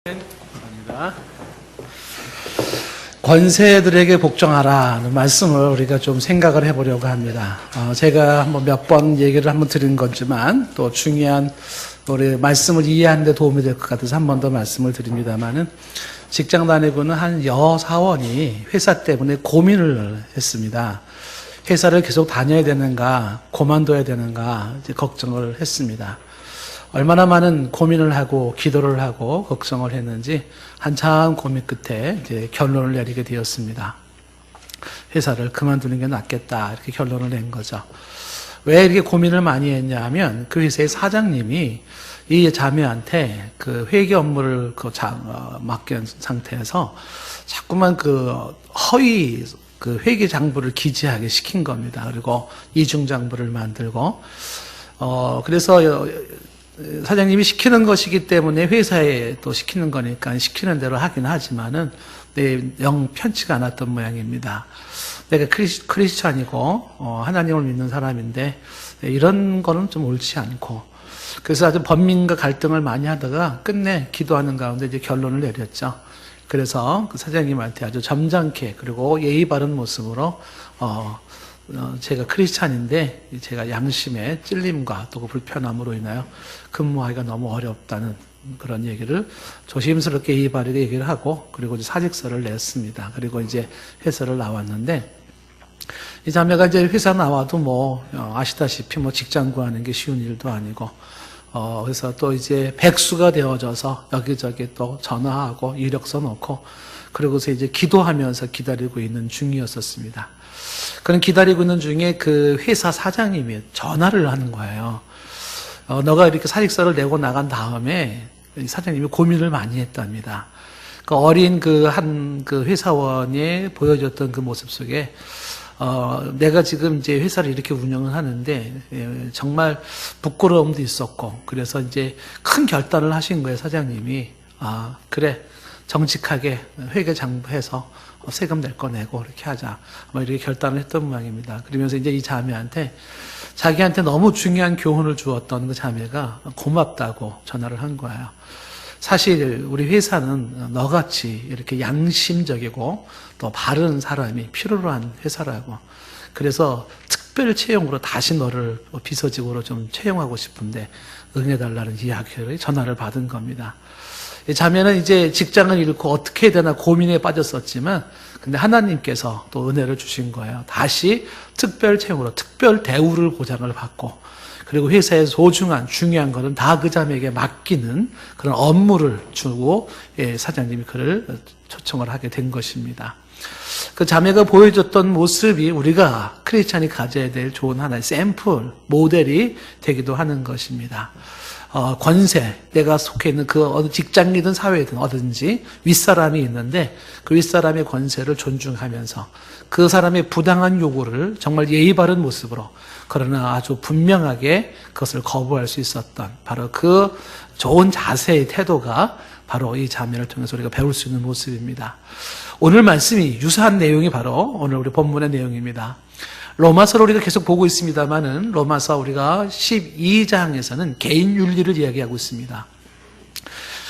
합니다. 권세들에게 복종하라는 말씀을 우리가 좀 생각을 해보려고 합니다. 제가 한번 몇 번 얘기를 한번 드린 거지만 또 중요한 우리 말씀을 이해하는 데 도움이 될 것 같아서 한 번 더 말씀을 드립니다만은 직장 다니고는 한 여사원이 회사 때문에 고민을 했습니다. 회사를 계속 다녀야 되는가, 그만둬야 되는가 이제 걱정을 했습니다. 얼마나 많은 고민을 하고 기도를 하고 걱정을 했는지 한참 고민 끝에 이제 결론을 내리게 되었습니다. 회사를 그만두는 게 낫겠다 이렇게 결론을 낸 거죠. 왜 이렇게 고민을 많이 했냐 하면 그 회사의 사장님이 이 자매한테 그 회계 업무를 맡긴 상태에서 자꾸만 그 허위 그 회계 장부를 기재하게 시킨 겁니다. 그리고 이중 장부를 만들고 그래서 사장님이 시키는 것이기 때문에 회사에 또 시키는 거니까 시키는 대로 하긴 하지만은 영 편치가 않았던 모양입니다. 내가 크리스찬이고 하나님을 믿는 사람인데 이런 거는 좀 옳지 않고 그래서 아주 번민과 갈등을 많이 하다가 끝내 기도하는 가운데 이제 결론을 내렸죠. 그래서 그 사장님한테 아주 점잖게 그리고 예의 바른 모습으로 제가 크리스찬인데 제가 양심의 찔림과 또 그 불편함으로 인하여 근무하기가 너무 어렵다는 그런 얘기를 조심스럽게 예의 바르게 얘기를 하고 그리고 이제 사직서를 냈습니다. 그리고 이제 회사를 나왔는데 이 자매가 이제 회사 나와도 아시다시피 직장 구하는 게 쉬운 일도 아니고 그래서 또 이제 백수가 되어져서 여기저기 또 전화하고 이력서 넣고 그러고서 이제 기도하면서 기다리고 있는 중이었었습니다. 그런 기다리고 있는 중에 그 회사 사장님이 전화를 하는 거예요. 너가 이렇게 사직서를 내고 나간 다음에 사장님이 고민을 많이 했답니다. 그 어린 그 회사원이 보여줬던 그 모습 속에 내가 지금 이제 회사를 이렇게 운영을 하는데 정말 부끄러움도 있었고 그래서 이제 큰 결단을 하신 거예요. 사장님이 그래 정직하게 회계 장부해서 세금 낼 거 내고 이렇게 하자 이렇게 결단을 했던 모양입니다. 그러면서 이제 이 자매한테 자기한테 너무 중요한 교훈을 주었던 그 자매가 고맙다고 전화를 한 거예요. 사실 우리 회사는 너같이 이렇게 양심적이고 또 바른 사람이 필요로 한 회사라고. 그래서 특별 채용으로 다시 너를 비서직으로 좀 채용하고 싶은데 응해달라는 이야기를 전화를 받은 겁니다. 이 자매는 이제 직장을 잃고 어떻게 해야 되나 고민에 빠졌었지만 근데 하나님께서 또 은혜를 주신 거예요. 다시 특별 채용으로 특별 대우를 보장을 받고 그리고 회사의 소중한 중요한 것은 다 그 자매에게 맡기는 그런 업무를 주고 사장님이 그를 초청을 하게 된 것입니다. 그 자매가 보여줬던 모습이 우리가 크리스찬이 가져야 될 좋은 하나의 샘플, 모델이 되기도 하는 것입니다. 권세, 내가 속해 있는 그 어느 직장이든 사회든 어든지 윗사람이 있는데 그 윗사람의 권세를 존중하면서 그 사람의 부당한 요구를 정말 예의 바른 모습으로 그러나 아주 분명하게 그것을 거부할 수 있었던 바로 그 좋은 자세의 태도가 바로 이 자매를 통해서 우리가 배울 수 있는 모습입니다. 오늘 말씀이 유사한 내용이 바로 오늘 우리 본문의 내용입니다. 로마서를 우리가 계속 보고 있습니다만은 로마서 우리가 12장에서는 개인 윤리를 이야기하고 있습니다.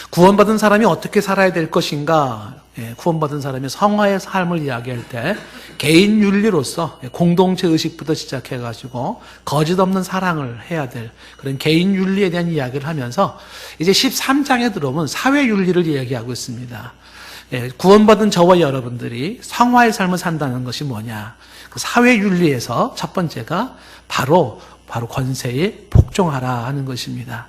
구원받은 사람이 어떻게 살아야 될 것인가, 구원받은 사람이 성화의 삶을 이야기할 때 개인 윤리로서 공동체 의식부터 시작해가지고 거짓 없는 사랑을 해야 될 그런 개인 윤리에 대한 이야기를 하면서 이제 13장에 들어오면 사회 윤리를 이야기하고 있습니다. 구원받은 저와 여러분들이 성화의 삶을 산다는 것이 뭐냐? 그 사회 윤리에서 첫 번째가 바로 권세에 복종하라 하는 것입니다.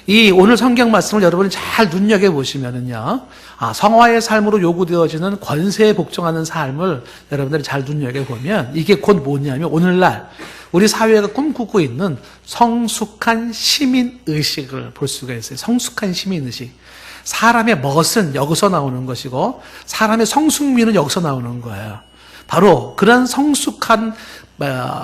이 오늘 성경 말씀을 여러분이 잘 눈여겨 보시면은요, 성화의 삶으로 요구되어지는 권세에 복종하는 삶을 여러분들이 잘 눈여겨 보면 이게 곧 뭐냐면 오늘날 우리 사회가 꿈꾸고 있는 성숙한 시민 의식을 볼 수가 있어요. 성숙한 시민 의식. 사람의 멋은 여기서 나오는 것이고 사람의 성숙미는 여기서 나오는 거예요. 바로 그런 성숙한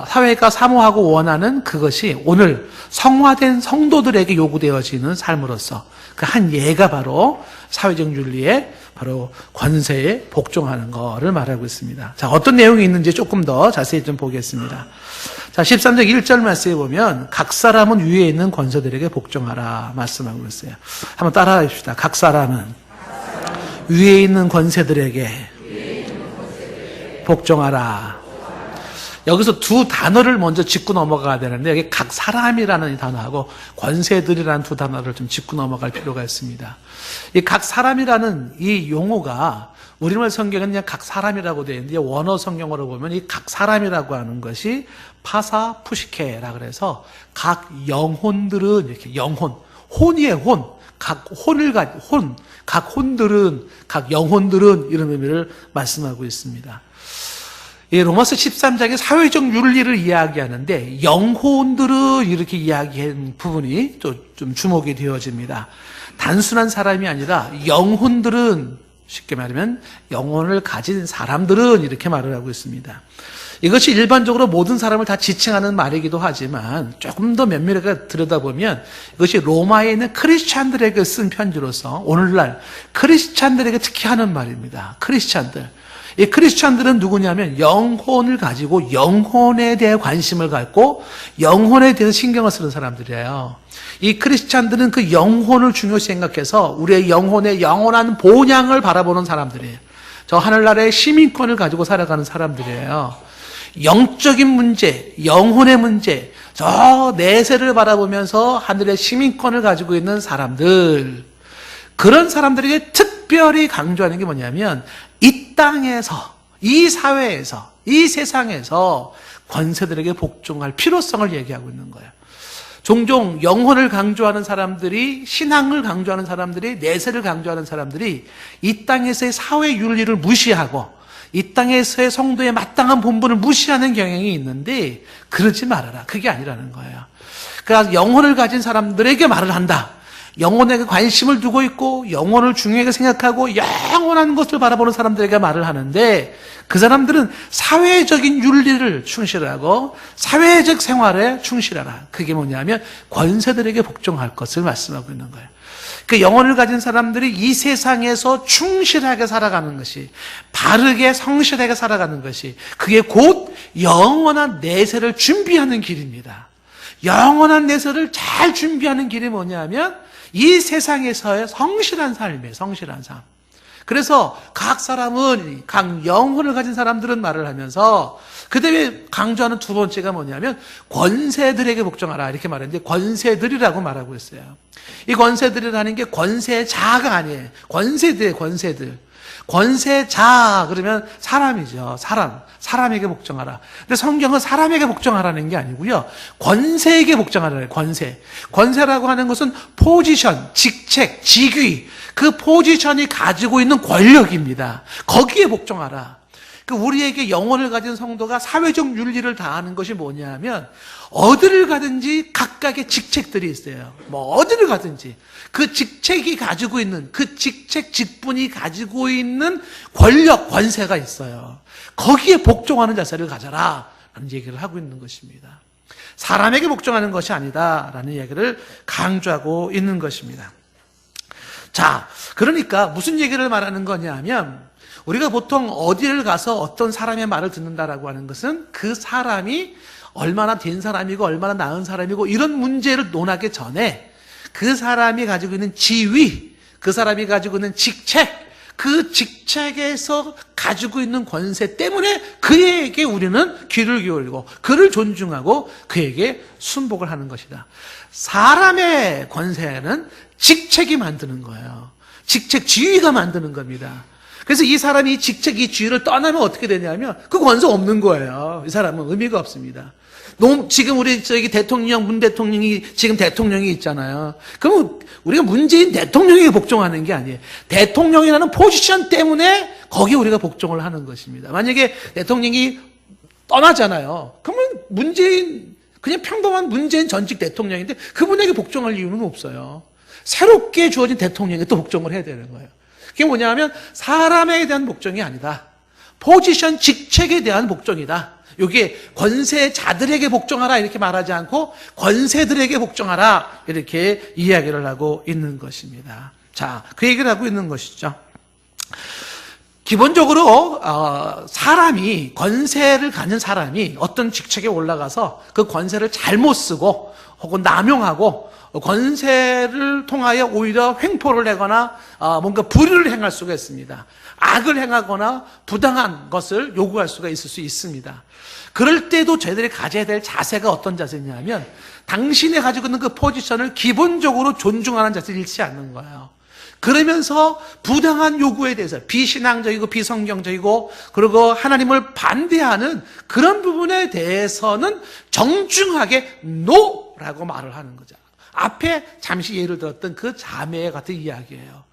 사회가 사모하고 원하는 그것이 오늘 성화된 성도들에게 요구되어지는 삶으로서 그 한 예가 바로 사회적 윤리에 바로 권세에 복종하는 것을 말하고 있습니다. 자, 어떤 내용이 있는지 조금 더 자세히 좀 보겠습니다. 자, 13장 1절 말씀에 보면 각 사람은 위에 있는 권세들에게 복종하라 말씀하고 있어요. 한번 따라해 봅시다. 각 사람은 위에 있는 권세들에게 복종하라. 여기서 두 단어를 먼저 짚고 넘어가야 되는데 여기 각 사람이라는 단어하고 권세들이라는 두 단어를 좀 짚고 넘어갈 필요가 있습니다. 이 각 사람이라는 이 용어가 우리말 성경은 그냥 각 사람이라고 되어 있는데 원어 성경으로 보면 이 각 사람이라고 하는 것이 파사 푸시케라 그래서 각 영혼들은 이렇게 영혼, 혼이의 혼, 각 혼을 가진 혼, 각 혼들은 각 영혼들은 이런 의미를 말씀하고 있습니다. 이 로마서 13장의 사회적 윤리를 이야기하는데 영혼들은 이렇게 이야기한 부분이 또 좀 주목이 되어집니다. 단순한 사람이 아니라 영혼들은 쉽게 말하면 영혼을 가진 사람들은 이렇게 말을 하고 있습니다. 이것이 일반적으로 모든 사람을 다 지칭하는 말이기도 하지만 조금 더 면밀하게 들여다보면 이것이 로마에 있는 크리스찬들에게 쓴 편지로서 오늘날 크리스찬들에게 특히 하는 말입니다. 크리스찬들. 이 크리스찬들은 누구냐면 영혼을 가지고 영혼에 대해 관심을 갖고 영혼에 대해서 신경을 쓰는 사람들이에요. 이 크리스찬들은 그 영혼을 중요시 생각해서 우리의 영혼의 영원한 본향을 바라보는 사람들이에요. 저 하늘나라의 시민권을 가지고 살아가는 사람들이에요. 영적인 문제, 영혼의 문제, 저 내세를 바라보면서 하늘의 시민권을 가지고 있는 사람들, 그런 사람들에게 특별히 강조하는 게 뭐냐면 이 땅에서, 이 사회에서, 이 세상에서 권세들에게 복종할 필요성을 얘기하고 있는 거예요. 종종 영혼을 강조하는 사람들이, 신앙을 강조하는 사람들이, 내세를 강조하는 사람들이 이 땅에서의 사회 윤리를 무시하고 이 땅에서의 성도의 마땅한 본분을 무시하는 경향이 있는데 그러지 말아라. 그게 아니라는 거예요. 그러니까 영혼을 가진 사람들에게 말을 한다. 영혼에게 관심을 두고 있고 영혼을 중요하게 생각하고 영원한 것을 바라보는 사람들에게 말을 하는데 그 사람들은 사회적인 윤리를 충실하고 사회적 생활에 충실하라. 그게 뭐냐면 권세들에게 복종할 것을 말씀하고 있는 거예요. 그 영혼을 가진 사람들이 이 세상에서 충실하게 살아가는 것이, 바르게 성실하게 살아가는 것이, 그게 곧 영원한 내세를 준비하는 길입니다. 영원한 내세를 잘 준비하는 길이 뭐냐면 이 세상에서의 성실한 삶이에요. 성실한 삶. 그래서 각 사람은, 각 영혼을 가진 사람들은 말을 하면서 그 다음에 강조하는 두 번째가 뭐냐면 권세들에게 복종하라 이렇게 말했는데 권세들이라고 말하고 있어요. 이 권세들이라는 게 권세자가 아니에요. 권세들, 권세들. 권세자 그러면 사람이죠. 사람에게 복종하라. 근데 성경은 사람에게 복종하라는 게 아니고요. 권세에게 복종하라는 거예요. 권세라고 하는 것은 포지션, 직책, 직위, 그 포지션이 가지고 있는 권력입니다. 거기에 복종하라. 우리에게 영혼을 가진 성도가 사회적 윤리를 다하는 것이 뭐냐면 어디를 가든지 각각의 직책들이 있어요. 뭐 어디를 가든지 그 직책이 가지고 있는, 그 직책, 직분이 가지고 있는 권력, 권세가 있어요. 거기에 복종하는 자세를 가져라 라는 얘기를 하고 있는 것입니다. 사람에게 복종하는 것이 아니다 라는 얘기를 강조하고 있는 것입니다. 자, 그러니까 무슨 얘기를 말하는 거냐면 우리가 보통 어디를 가서 어떤 사람의 말을 듣는다라고 하는 것은 그 사람이 얼마나 된 사람이고 얼마나 나은 사람이고 이런 문제를 논하기 전에 그 사람이 가지고 있는 지위, 그 사람이 가지고 있는 직책, 그 직책에서 가지고 있는 권세 때문에 그에게 우리는 귀를 기울이고 그를 존중하고 그에게 순복을 하는 것이다. 사람의 권세는 직책이 만드는 거예요. 직책, 지위가 만드는 겁니다. 그래서 이 사람이 이 직책, 이 지위를 떠나면 어떻게 되냐면 그 권세 없는 거예요. 이 사람은 의미가 없습니다. 지금 우리 대통령, 문 대통령이 지금 대통령이 있잖아요. 그러면 우리가 문재인 대통령에게 복종하는 게 아니에요. 대통령이라는 포지션 때문에 거기에 우리가 복종을 하는 것입니다. 만약에 대통령이 떠나잖아요. 그러면 그냥 평범한 문재인 전직 대통령인데 그분에게 복종할 이유는 없어요. 새롭게 주어진 대통령에게 또 복종을 해야 되는 거예요. 그게 뭐냐면 사람에 대한 복종이 아니다. 포지션, 직책에 대한 복종이다. 이게 권세자들에게 복종하라 이렇게 말하지 않고 권세들에게 복종하라 이렇게 이야기를 하고 있는 것입니다. 자, 그 얘기를 하고 있는 것이죠. 기본적으로 사람이, 권세를 가진 사람이 어떤 직책에 올라가서 그 권세를 잘못 쓰고 혹은 남용하고 권세를 통하여 오히려 횡포를 하거나 뭔가 불의를 행할 수가 있습니다. 악을 행하거나 부당한 것을 요구할 수가 있을 수 있습니다. 그럴 때도 저희들이 가져야 될 자세가 어떤 자세냐면 당신이 가지고 있는 그 포지션을 기본적으로 존중하는 자세를 잃지 않는 거예요. 그러면서 부당한 요구에 대해서 비신앙적이고 비성경적이고 그리고 하나님을 반대하는 그런 부분에 대해서는 정중하게 NO라고 말을 하는 거죠. 앞에 잠시 예를 들었던 그 자매 같은 이야기예요.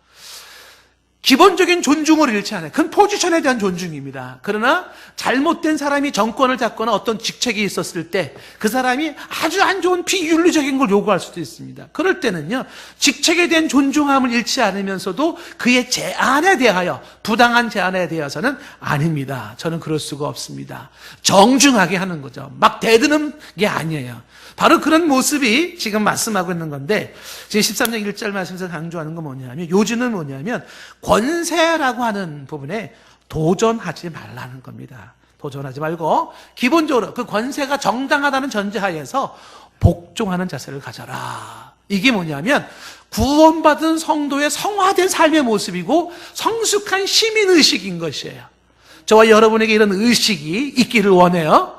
기본적인 존중을 잃지 않아요. 그건 포지션에 대한 존중입니다. 그러나 잘못된 사람이 정권을 잡거나 어떤 직책이 있었을 때 그 사람이 아주 안 좋은 비윤리적인 걸 요구할 수도 있습니다. 그럴 때는요, 직책에 대한 존중함을 잃지 않으면서도 그의 제안에 대하여, 부당한 제안에 대해서는 아닙니다. 저는 그럴 수가 없습니다. 정중하게 하는 거죠. 막 대드는 게 아니에요. 바로 그런 모습이 지금 말씀하고 있는 건데, 지금 13장 1절 말씀에서 강조하는 건 뭐냐면, 요지는 뭐냐면 권세라고 하는 부분에 도전하지 말라는 겁니다. 도전하지 말고 기본적으로 그 권세가 정당하다는 전제하에서 복종하는 자세를 가져라. 이게 뭐냐면 구원받은 성도의 성화된 삶의 모습이고 성숙한 시민의식인 것이에요. 저와 여러분에게 이런 의식이 있기를 원해요.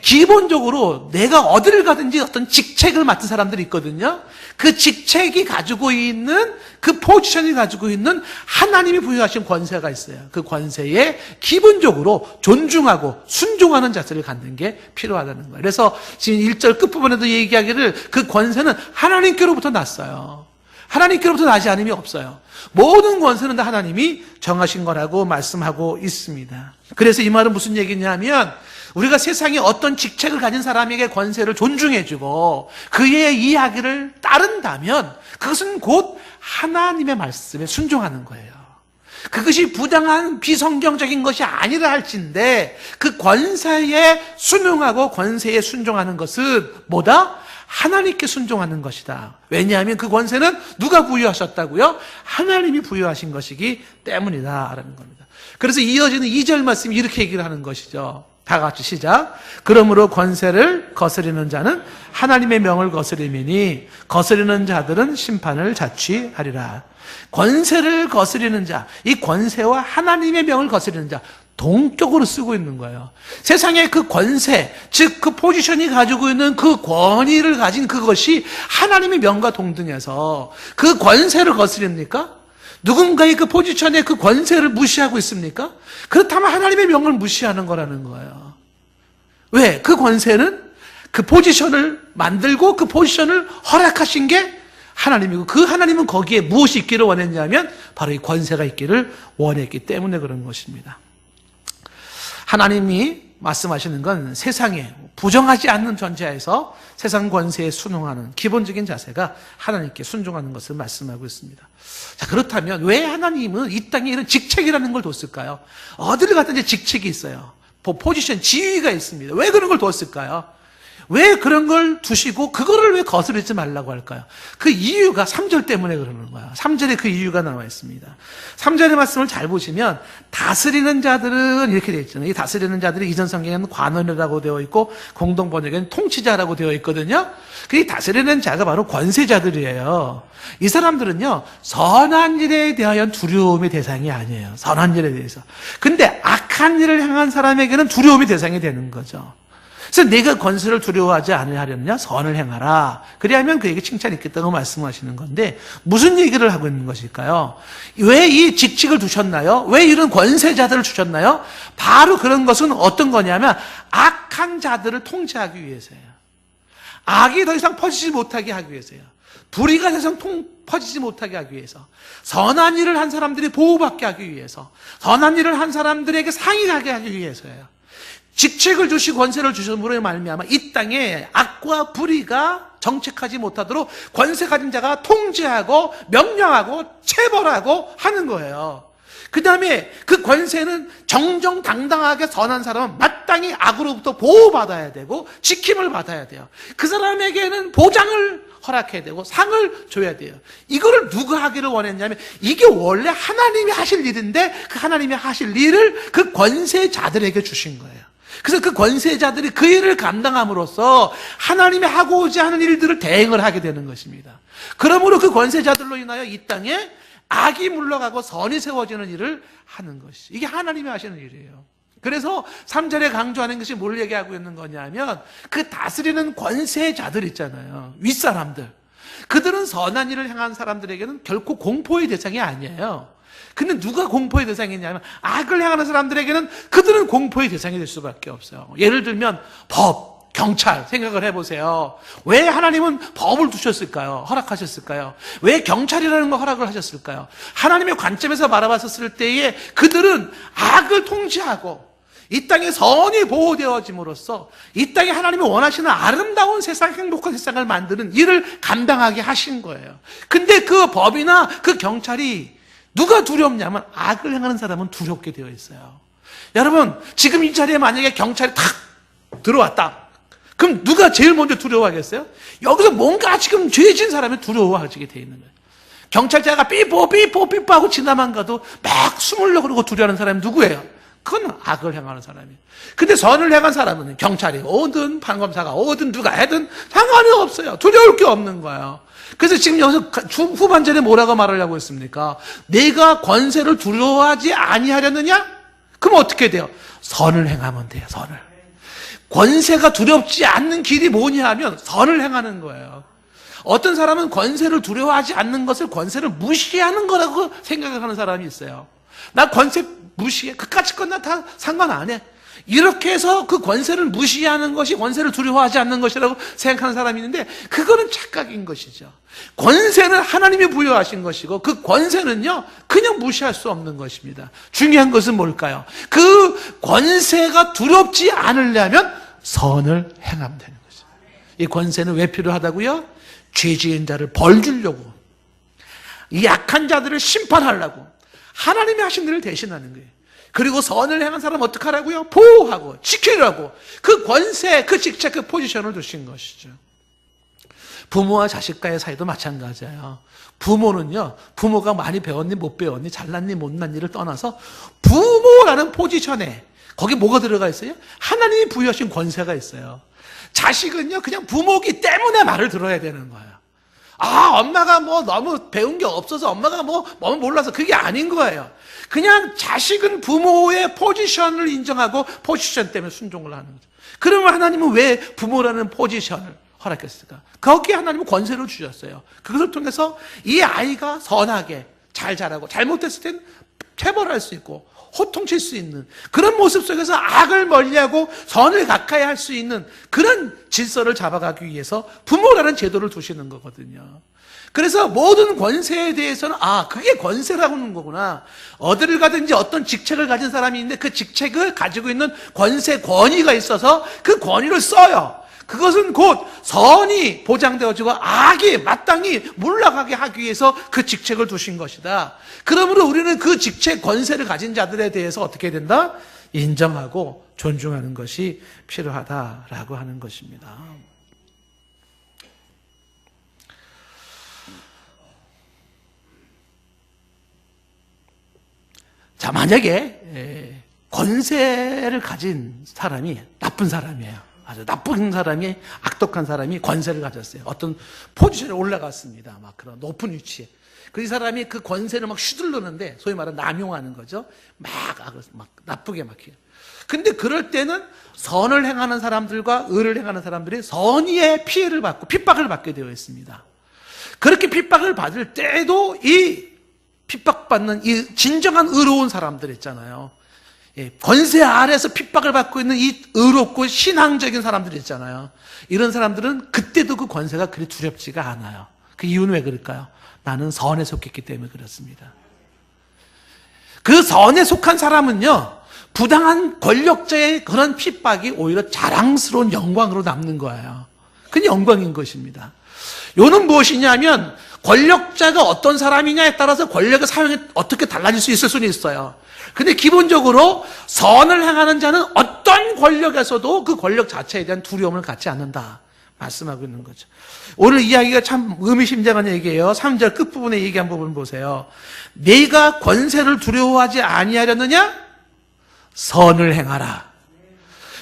기본적으로 내가 어디를 가든지 어떤 직책을 맡은 사람들이 있거든요. 그 직책이 가지고 있는 그 포지션이 가지고 있는 하나님이 부여하신 권세가 있어요. 그 권세에 기본적으로 존중하고 순종하는 자세를 갖는 게 필요하다는 거예요. 그래서 지금 1절 끝부분에도 얘기하기를 그 권세는 하나님께로부터 났어요. 하나님께로부터 나지 않음이 없어요. 모든 권세는 다 하나님이 정하신 거라고 말씀하고 있습니다. 그래서 이 말은 무슨 얘기냐면 우리가 세상에 어떤 직책을 가진 사람에게 권세를 존중해주고 그의 이야기를 따른다면 그것은 곧 하나님의 말씀에 순종하는 거예요. 그것이 부당한 비성경적인 것이 아니라 할진데 그 권세에 순응하고 권세에 순종하는 것은 뭐다? 하나님께 순종하는 것이다. 왜냐하면 그 권세는 누가 부여하셨다고요? 하나님이 부여하신 것이기 때문이다라는 겁니다. 그래서 이어지는 2절 말씀이 이렇게 얘기를 하는 것이죠. 다 같이 시작. 그러므로 권세를 거스리는 자는 하나님의 명을 거스림이니 거스리는 자들은 심판을 자취하리라. 권세를 거스리는 자, 이 권세와 하나님의 명을 거스리는 자 동격으로 쓰고 있는 거예요. 세상의 그 권세, 즉 그 포지션이 가지고 있는 그 권위를 가진 그것이 하나님의 명과 동등해서 그 권세를 거스립니까? 누군가의 그 포지션의 그 권세를 무시하고 있습니까? 그렇다면 하나님의 명을 무시하는 거라는 거예요. 왜? 그 권세는 그 포지션을 만들고 그 포지션을 허락하신 게 하나님이고 그 하나님은 거기에 무엇이 있기를 원했냐면 바로 이 권세가 있기를 원했기 때문에 그런 것입니다. 하나님이 말씀하시는 건 세상에 부정하지 않는 전제하에서 세상 권세에 순응하는 기본적인 자세가 하나님께 순종하는 것을 말씀하고 있습니다. 자, 그렇다면 왜 하나님은 이 땅에 이런 직책이라는 걸 뒀을까요? 어디를 가든지 직책이 있어요. 포지션, 지위가 있습니다. 왜 그런 걸 뒀을까요? 왜 그런 걸 두시고 그거를 왜 거스르지 말라고 할까요? 그 이유가 3절 때문에 그러는 거야. 3절에 그 이유가 나와 있습니다. 3절의 말씀을 잘 보시면 다스리는 자들은 이렇게 되어 있잖아요. 이 다스리는 자들이 이전 성경에는 관원이라고 되어 있고 공동 번역에는 통치자라고 되어 있거든요. 그 다스리는 자가 바로 권세자들이에요. 이 사람들은요, 선한 일에 대하여 두려움의 대상이 아니에요. 선한 일에 대해서. 근데 악한 일을 향한 사람에게는 두려움의 대상이 되는 거죠. 그래서 내가 권세를 두려워하지 않으려느냐? 선을 행하라. 그래야면 그에게 칭찬이 있겠다고 말씀하시는 건데 무슨 얘기를 하고 있는 것일까요? 왜 이 직책을 두셨나요? 왜 이런 권세자들을 주셨나요? 바로 그런 것은 어떤 거냐면 악한 자들을 통제하기 위해서예요. 악이 더 이상 퍼지지 못하게 하기 위해서예요. 불의가 더 이상 퍼지지 못하게 하기 위해서, 선한 일을 한 사람들이 보호받게 하기 위해서, 선한 일을 한 사람들에게 상이 가게 하기 위해서예요. 직책을 주시 권세를 주심으로 말미암아 이 땅에 악과 불의가 정책하지 못하도록 권세 가진 자가 통제하고 명령하고 체벌하고 하는 거예요. 그 다음에 그 권세는 정정당당하게 선한 사람은 마땅히 악으로부터 보호받아야 되고 지킴을 받아야 돼요. 그 사람에게는 보장을 허락해야 되고 상을 줘야 돼요. 이거를 누가 하기를 원했냐면 이게 원래 하나님이 하실 일인데 그 하나님이 하실 일을 그 권세자들에게 주신 거예요. 그래서 그 권세자들이 그 일을 감당함으로써 하나님이 하고자 하는 일들을 대행을 하게 되는 것입니다. 그러므로 그 권세자들로 인하여 이 땅에 악이 물러가고 선이 세워지는 일을 하는 것이, 이게 하나님이 하시는 일이에요. 그래서 3절에 강조하는 것이 뭘 얘기하고 있는 거냐면 그 다스리는 권세자들 있잖아요. 윗사람들. 그들은 선한 일을 향한 사람들에게는 결코 공포의 대상이 아니에요. 근데 누가 공포의 대상이냐면 악을 향하는 사람들에게는 그들은 공포의 대상이 될 수밖에 없어요. 예를 들면 법, 경찰 생각을 해보세요. 왜 하나님은 법을 두셨을까요? 허락하셨을까요? 왜 경찰이라는 걸 허락을 하셨을까요? 하나님의 관점에서 바라봤을 때에 그들은 악을 통제하고 이 땅에 선이 보호되어짐으로써 이 땅에 하나님이 원하시는 아름다운 세상, 행복한 세상을 만드는 일을 감당하게 하신 거예요. 근데 그 법이나 그 경찰이 누가 두렵냐면 악을 행하는 사람은 두렵게 되어 있어요. 여러분, 지금 이 자리에 만약에 경찰이 탁 들어왔다. 그럼 누가 제일 먼저 두려워하겠어요? 여기서 뭔가 지금 죄진 사람이 두려워하게 되어 있는 거예요. 경찰차가 삐뽀 하고 지나만 가도 막 숨으려고 그러고 두려워하는 사람이 누구예요? 그건 악을 행하는 사람이에요. 근데 선을 행한 사람은 경찰이 오든 판검사가 오든 누가 해든 상관이 없어요. 두려울 게 없는 거예요. 그래서 지금 여기서 후반절에 뭐라고 말하려고 했습니까? 내가 권세를 두려워하지 아니하려느냐? 그럼 어떻게 돼요? 선을 행하면 돼요. 선을. 권세가 두렵지 않는 길이 뭐냐 하면 선을 행하는 거예요. 어떤 사람은 권세를 두려워하지 않는 것을 권세를 무시하는 거라고 생각하는 사람이 있어요. 나 권세 무시해. 그까짓 건 나 다 상관 안 해. 이렇게 해서 그 권세를 무시하는 것이 권세를 두려워하지 않는 것이라고 생각하는 사람이 있는데 그거는 착각인 것이죠. 권세는 하나님이 부여하신 것이고 그 권세는요 그냥 무시할 수 없는 것입니다. 중요한 것은 뭘까요? 그 권세가 두렵지 않으려면 선을 행하면 되는 거죠. 이 권세는 왜 필요하다고요? 죄 지은 자를 벌 주려고, 이 약한 자들을 심판하려고 하나님이 하신 일을 대신하는 거예요. 그리고 선을 행한 사람 어떻게 하라고요? 보호하고 지키라고 그 권세, 그 직책, 그 포지션을 두신 것이죠. 부모와 자식과의 사이도 마찬가지예요. 부모는요, 부모가 많이 배웠니 못 배웠니 잘났니 못났니를 떠나서 부모라는 포지션에 거기 뭐가 들어가 있어요? 하나님이 부여하신 권세가 있어요. 자식은요 그냥 부모기 때문에 말을 들어야 되는 거예요. 아, 엄마가 뭐 너무 배운 게 없어서 엄마가 뭐 몰라서 그게 아닌 거예요. 그냥 자식은 부모의 포지션을 인정하고 포지션 때문에 순종을 하는 거죠. 그러면 하나님은 왜 부모라는 포지션을 허락했을까? 거기에 하나님은 권세를 주셨어요. 그것을 통해서 이 아이가 선하게 잘 자라고 잘못했을 땐 체벌할 수 있고 호통칠 수 있는 그런 모습 속에서 악을 멀리하고 선을 가까이 할 수 있는 그런 질서를 잡아가기 위해서 부모라는 제도를 두시는 거거든요. 그래서 모든 권세에 대해서는 그게 권세라고 하는 거구나. 어디를 가든지 어떤 직책을 가진 사람이 있는데 그 직책을 가지고 있는 권세, 권위가 있어서 그 권위를 써요. 그것은 곧 선이 보장되어지고 악이 마땅히 물러가게 하기 위해서 그 직책을 두신 것이다. 그러므로 우리는 그 직책, 권세를 가진 자들에 대해서 어떻게 된다? 인정하고 존중하는 것이 필요하다라고 하는 것입니다. 자, 만약에 권세를 가진 사람이 나쁜 사람이에요. 아주 나쁜 사람이, 악독한 사람이 권세를 가졌어요. 어떤 포지션에 올라갔습니다. 막 그런 높은 위치에. 그 이 사람이 그 권세를 막 휘둘르는데 소위 말하는 남용하는 거죠. 막 나쁘게 막 해요. 근데 그럴 때는 선을 행하는 사람들과 의를 행하는 사람들이 선의의 피해를 받고 핍박을 받게 되어 있습니다. 그렇게 핍박을 받을 때에도 이 핍박받는 이 진정한 의로운 사람들 있잖아요. 권세 아래에서 핍박을 받고 있는 이 의롭고 신앙적인 사람들 있잖아요. 이런 사람들은 그때도 그 권세가 그리 두렵지가 않아요. 그 이유는 왜 그럴까요? 나는 선에 속했기 때문에 그렇습니다. 그 선에 속한 사람은요, 부당한 권력자의 그런 핍박이 오히려 자랑스러운 영광으로 남는 거예요. 그건 영광인 것입니다. 요는 무엇이냐면 권력자가 어떤 사람이냐에 따라서 권력의 사용이 어떻게 달라질 수 있을 수는 있어요. 근데 기본적으로 선을 행하는 자는 어떤 권력에서도 그 권력 자체에 대한 두려움을 갖지 않는다 말씀하고 있는 거죠. 오늘 이야기가 참 의미심장한 얘기예요. 3절 끝부분에 얘기한 부분 보세요. 네가 권세를 두려워하지 아니하려느냐? 선을 행하라.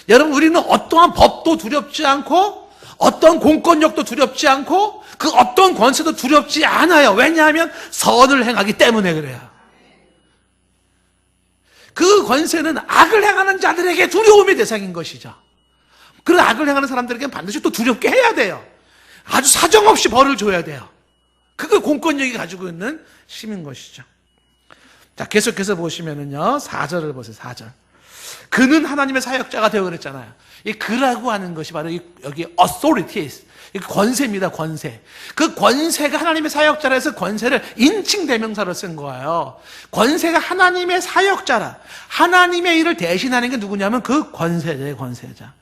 여러분, 우리는 어떠한 법도 두렵지 않고 어떤 공권력도 두렵지 않고 그 어떤 권세도 두렵지 않아요. 왜냐하면 선을 행하기 때문에 그래요. 그 권세는 악을 행하는 자들에게 두려움의 대상인 것이죠. 그런 악을 행하는 사람들에게는 반드시 또 두렵게 해야 돼요. 아주 사정없이 벌을 줘야 돼요. 그걸 공권력이 가지고 있는 힘인 것이죠. 자, 계속해서 보시면은요, 4절을 보세요. 4절. 그는 하나님의 사역자가 되어 그랬잖아요. 이 그라고 하는 것이 바로 여기 authorities, 권세입니다. 권세. 그 권세가 하나님의 사역자라 해서 권세를 인칭 대명사로 쓴 거예요. 권세가 하나님의 사역자라. 하나님의 일을 대신하는 게 누구냐면 그 권세자예요. 권세자.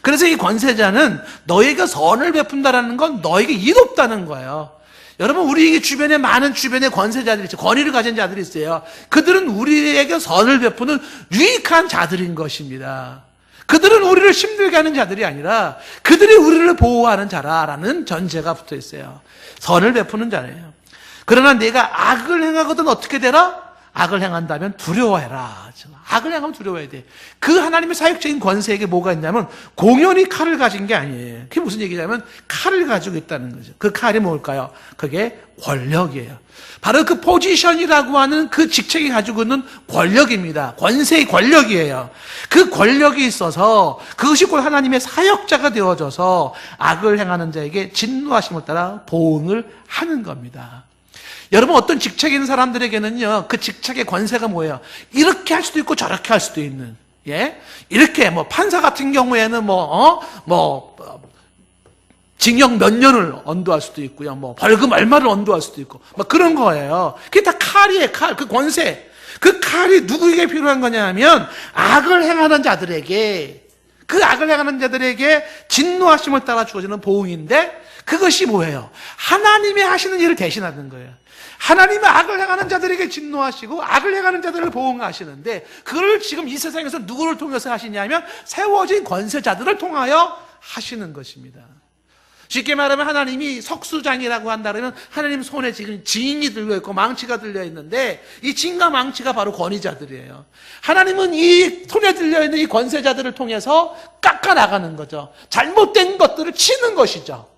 그래서 이 권세자는 너에게 선을 베푼다라는 건 너에게 이롭다는 거예요. 여러분, 우리 주변에 많은 주변에 권세자들이 있어요. 권위를 가진 자들이 있어요. 그들은 우리에게 선을 베푸는 유익한 자들인 것입니다. 그들은 우리를 힘들게 하는 자들이 아니라 그들이 우리를 보호하는 자라라는 전제가 붙어 있어요. 선을 베푸는 자예요. 그러나 내가 악을 행하거든 어떻게 되라? 악을 행한다면 두려워해라. 악을 행하면 두려워해야 돼. 그 하나님의 사역적인 권세에게 뭐가 있냐면 공연히 칼을 가진 게 아니에요. 그게 무슨 얘기냐면 칼을 가지고 있다는 거죠. 그 칼이 뭘까요? 그게 권력이에요. 바로 그 포지션이라고 하는 그 직책이 가지고 있는 권력입니다. 권세의 권력이에요. 그 권력이 있어서 그것이 곧 하나님의 사역자가 되어져서 악을 행하는 자에게 진노하심을 따라 보응을 하는 겁니다. 여러분, 어떤 직책이 있는 사람들에게는요, 그 직책의 권세가 뭐예요? 이렇게 할 수도 있고 저렇게 할 수도 있는, 예? 이렇게, 판사 같은 경우에는 징역 몇 년을 언도할 수도 있고요, 벌금 얼마를 언도할 수도 있고, 그런 거예요. 그게 다 칼이에요, 칼. 그 권세. 그 칼이 누구에게 필요한 거냐 하면, 악을 행하는 자들에게, 그 악을 행하는 자들에게 진노하심을 따라 주어지는 보응인데, 그것이 뭐예요? 하나님이 하시는 일을 대신하는 거예요. 하나님은 악을 행하는 자들에게 진노하시고 악을 행하는 자들을 보응하시는데 그걸 지금 이 세상에서 누구를 통해서 하시냐면 세워진 권세자들을 통하여 하시는 것입니다. 쉽게 말하면 하나님이 석수장이라고 한다면 하나님 손에 지금 진이 들려있고 망치가 들려있는데 이 진과 망치가 바로 권위자들이에요. 하나님은 이 손에 들려있는 이 권세자들을 통해서 깎아나가는 거죠. 잘못된 것들을 치는 것이죠.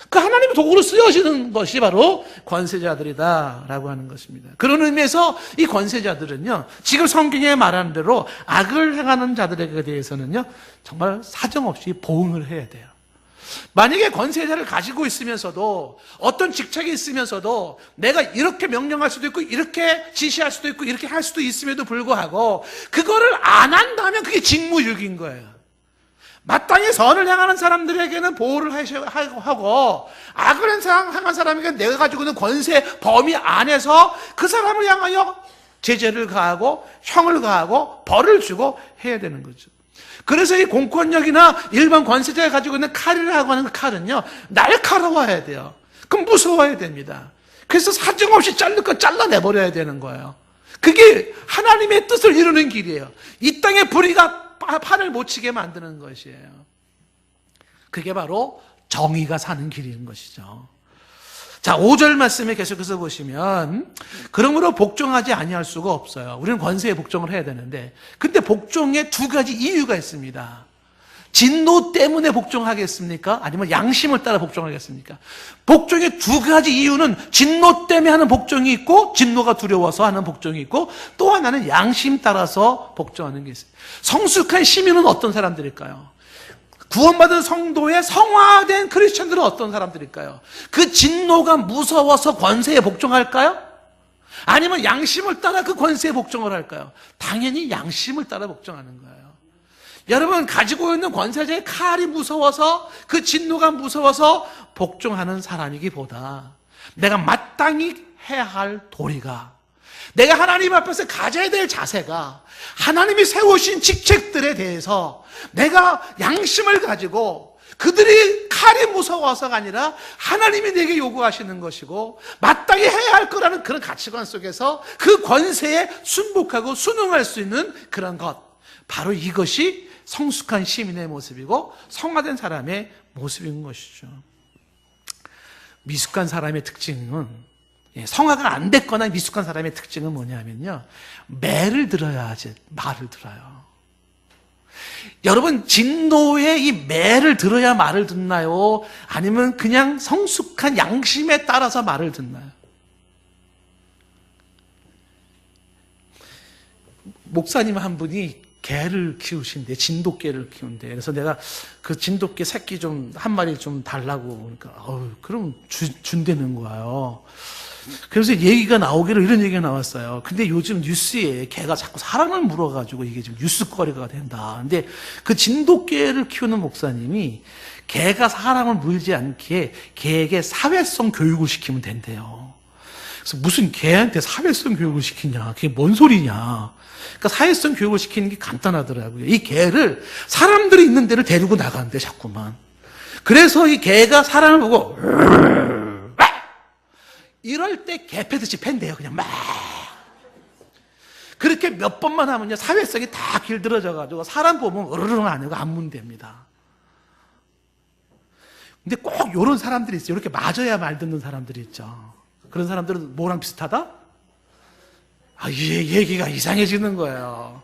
그 하나님의 도구로 쓰여지는 것이 바로 권세자들이다라고 하는 것입니다. 그런 의미에서 이 권세자들은요, 지금 성경에 말하는 대로 악을 행하는 자들에게 대해서는요, 정말 사정없이 보응을 해야 돼요. 만약에 권세자를 가지고 있으면서도 어떤 직책이 있으면서도 내가 이렇게 명령할 수도 있고 이렇게 지시할 수도 있고 이렇게 할 수도 있음에도 불구하고 그거를 안 한다면 그게 직무유기인 거예요. 마땅히 선을 행하는 사람들에게는 보호를 하고 악을 행한 사람에게 내가 가지고 있는 권세 범위 안에서 그 사람을 향하여 제재를 가하고 형을 가하고 벌을 주고 해야 되는 거죠. 그래서 이 공권력이나 일반 권세자가 가지고 있는 칼이라고 하는 그 칼은요, 날카로워야 돼요. 그럼 무서워야 됩니다. 그래서 사정없이 자를 거 잘라내버려야 되는 거예요. 그게 하나님의 뜻을 이루는 길이에요. 이 땅에 불의가 판을 못 치게 만드는 것이에요. 그게 바로 정의가 사는 길인 것이죠. 자, 5절 말씀에 계속해서 보시면 그러므로 복종하지 아니할 수가 없어요. 우리는 권세에 복종을 해야 되는데 근데 복종에 두 가지 이유가 있습니다. 진노 때문에 복종하겠습니까? 아니면 양심을 따라 복종하겠습니까? 복종의 두 가지 이유는 진노 때문에 하는 복종이 있고 진노가 두려워서 하는 복종이 있고 또 하나는 양심 따라서 복종하는 게 있어요. 성숙한 시민은 어떤 사람들일까요? 구원받은 성도의 성화된 크리스천들은 어떤 사람들일까요? 그 진노가 무서워서 권세에 복종할까요? 아니면 양심을 따라 그 권세에 복종을 할까요? 당연히 양심을 따라 복종하는 거예요. 여러분, 가지고 있는 권세자의 칼이 무서워서 그 진노가 무서워서 복종하는 사람이기보다 내가 마땅히 해야 할 도리가, 내가 하나님 앞에서 가져야 될 자세가 하나님이 세우신 직책들에 대해서 내가 양심을 가지고 그들이 칼이 무서워서가 아니라 하나님이 내게 요구하시는 것이고 마땅히 해야 할 거라는 그런 가치관 속에서 그 권세에 순복하고 순응할 수 있는 그런 것, 바로 이것이 성숙한 시민의 모습이고 성화된 사람의 모습인 것이죠. 미숙한 사람의 특징은, 성화가 안 됐거나 미숙한 사람의 특징은 뭐냐면요, 매를 들어야지 말을 들어요. 여러분, 진노의 이 매를 들어야 말을 듣나요? 아니면 그냥 성숙한 양심에 따라서 말을 듣나요? 목사님 한 분이 개를 키우신대, 진돗개를 키운대. 그래서 내가 그 진돗개 새끼 좀 한 마리 좀 달라고 그러니까 그럼 준다는 거예요. 그래서 얘기가 나오기로 이런 얘기가 나왔어요. 근데 요즘 뉴스에 개가 자꾸 사람을 물어가지고 이게 지금 뉴스거리가 된다. 근데 그 진돗개를 키우는 목사님이 개가 사람을 물지 않게 개에게 사회성 교육을 시키면 된대요. 그래서 무슨 개한테 사회성 교육을 시키냐? 그게 뭔 소리냐? 그러니까 사회성 교육을 시키는 게 간단하더라고요. 이 개를 사람들이 있는 데를 데리고 나가는데 자꾸만. 그래서 이 개가 사람을 보고 이럴 때 개 패듯이 팬대요. 그냥 막. 그렇게 몇 번만 하면요, 사회성이 다 길들어져가지고 사람 보면 으르릉 안 하고 안 문답니다. 근데 꼭 이런 사람들이 있어요. 이렇게 맞아야 말 듣는 사람들이 있죠. 그런 사람들은 뭐랑 비슷하다? 이 얘기가 이상해지는 거예요.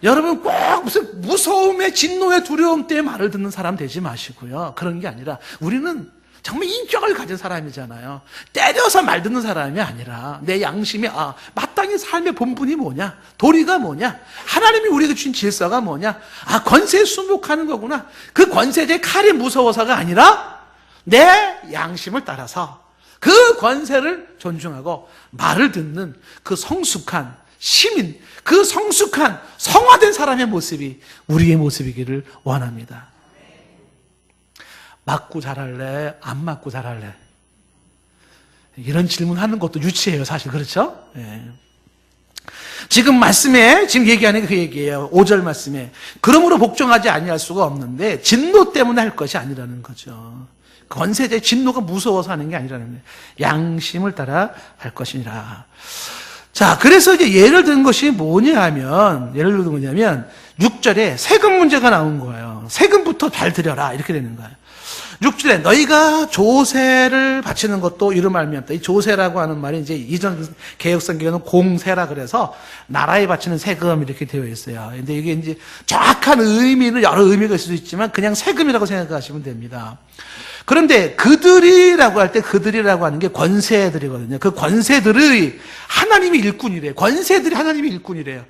여러분, 꼭 무슨 무서움에, 진노에, 두려움 때문에 말을 듣는 사람 되지 마시고요. 그런 게 아니라 우리는 정말 인격을 가진 사람이잖아요. 때려서 말 듣는 사람이 아니라 내 양심이 마땅히 삶의 본분이 뭐냐, 도리가 뭐냐, 하나님이 우리에게 주신 질서가 뭐냐, 권세에 순복하는 거구나. 그 권세자의 칼이 무서워서가 아니라 내 양심을 따라서 그 권세를 존중하고 말을 듣는 그 성숙한 시민, 그 성숙한 성화된 사람의 모습이 우리의 모습이기를 원합니다. 맞고 자랄래? 안 맞고 자랄래? 이런 질문하는 것도 유치해요, 사실. 그렇죠? 예. 지금 말씀에 지금 얘기하는 게 그 얘기예요. 5절 말씀에 그러므로 복종하지 아니할 수가 없는데 진노 때문에 할 것이 아니라는 거죠. 권세자의 진노가 무서워서 하는 게 아니라는 거예요. 양심을 따라 할 것이니라. 자, 그래서 이제 예를 든 것이 뭐냐 하면, 예를 들면 뭐냐면 6절에 세금 문제가 나온 거예요. 세금부터 잘 들여라, 이렇게 되는 거예요. 6절에 너희가 조세를 바치는 것도 이름 알미없다. 이 조세라고 하는 말이 이제 이전 개혁성경에는 공세라 그래서 나라에 바치는 세금 이렇게 되어 있어요. 근데 이게 이제 정확한 의미는 여러 의미가 있을 수 있지만 그냥 세금이라고 생각하시면 됩니다. 그런데 그들이라고 할 때 그들이라고 하는 게 권세들이거든요. 그 권세들의 하나님이 일꾼이래요. 권세들이 하나님이 일꾼이래요.